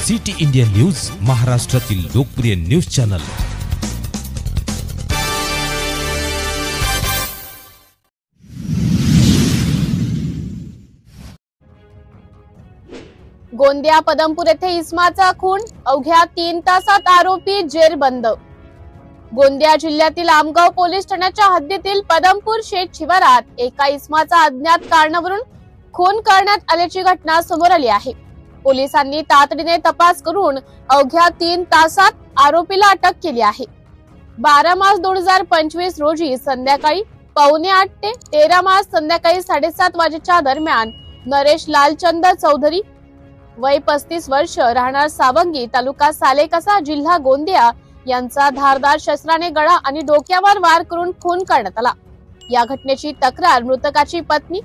City India news, महाराष्ट्रातील लोकप्रिय news channel. Gondia पदमपूर येथे इस्माचा खून, अवघ्या 3 तासात आरोपी जेरबंद। गोंदिया जिल्ह्यातील आमगाव पोलीस ठाण्याच्या हद्दीतील पदमपूर शेत शिवारात एका इस्माचा अज्ञात कारणावरून खून करण्यात आल्याची घटना समोर आली आहे। पोलिसांनी तातडीने तपास करून अवघ्या 3 तासात आरोपीला अटक केली आहे। 12 मार्च 2025 रोजी संध्याकाळी 7:45 ते 13 मार्च संध्याकाळी 7:30 वाजेच्या दरम्यान नरेश लालचंद चौधरी वय 35 वर्ष, राहणार सावंगी, तालुका सालेकसा, जिल्हा गोंदिया यांचा धारदार शस्त्राने गळा आणि डोक्यावर वार करून खून करण्यात आला। या घटनेची तक्रार मृतकाची पत्नी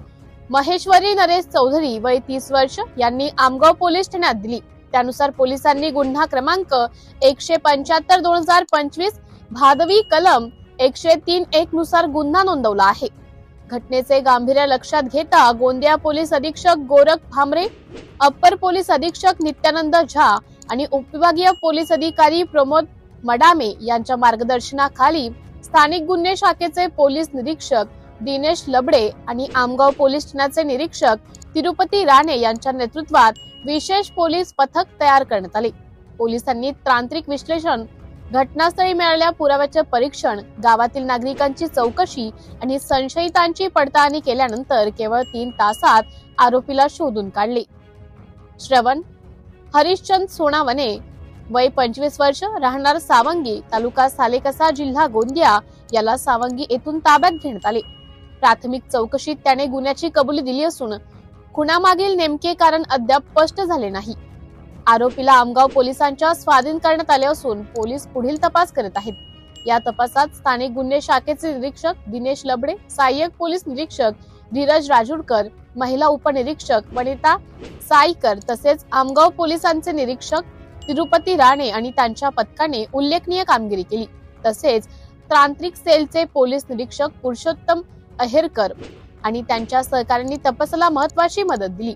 महेश्वरी नरेश चौधरी वय 30 वर्ष यांनी आमगाव पोलीस ठाण्यात दिली। त्यानुसार पोलिसांनी गुन्हा क्रमांक 175/2025 भादवी कलम 103(1) नुसार गुन्हा नोंदवला आहे। घटनेचे गांभीर्य लक्षात घेता गोंदिया पोलीस अधीक्षक गोरख भामरे, अप्पर पोलीस अधीक्षक नित्यानंद झा आणि उपविभागीय पोलीस अधिकारी प्रमोद मडामे यांच्या मार्गदर्शनाखाली स्थानिक गुन्हे शाखेचे पोलीस निरीक्षक दिनेश लबडे आणि आमगाव पोलीस ठाण्याचे निरीक्षक तिरुपती राणे यांच्या नेतृत्वात विशेष पोलीस पथक तयार करण्यात आले। पोलिसांनी तांत्रिक विश्लेषण, घटनास्थळी मिळालेल्या पुराव्याचे परीक्षण, गावातील नागरिकांची चौकशी आणि संशयितांची पडताळणी केल्यानंतर केवळ 3 तासात आरोपीला शोधून काढले। श्रवण हरिश्चंद सोनावणे वय 25 वर्ष, राहणार सावंगी, तालुका सालेकसा, जिल्हा गोंदिया याला सावंगी येथून ताब्यात घेण्यात आले। प्राथमिक चौकशीत त्याने गुन्ह्याची कबुली दिली असून खुनामागील नेमके कारण अद्याप स्पष्ट झाले नाही। आरोपीला आमगाव पोलिसांच्या स्वाधीन करण्यात आले असून पोलीस पुढील तपास करत आहेत। या तपासात स्थानिक गुन्हे शाखेचे निरीक्षक दिनेश लबडे, सहाय्यक पोलीस निरीक्षक धीरज राजूरकर, महिला उपनिरीक्षक वनिता साईकर तसेच आमगाव पोलिसांचे निरीक्षक तिरुपती राणे आणि त्यांच्या पथकाने उल्लेखनीय कामगिरी केली। तसेच तांत्रिक सेलचे पोलीस निरीक्षक पुरुषोत्तम अहेरकर आणि त्यांच्या सहकाऱ्यांनी तपासाला महत्त्वाची मदत दिली।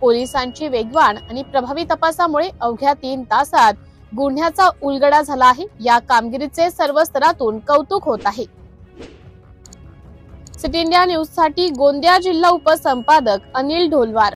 पोलिसांची वेगवान आणि प्रभावी तपासामुळे अवघ्या 3 तासात गुन्ह्याचा उलगडा झाला आहे। या कामगिरीचे सर्व स्तरातून कौतुक होत आहे। सिटी इंडिया न्यूज साठी गोंदिया जिल्हा उपसंपादक अनिल ढोलवार।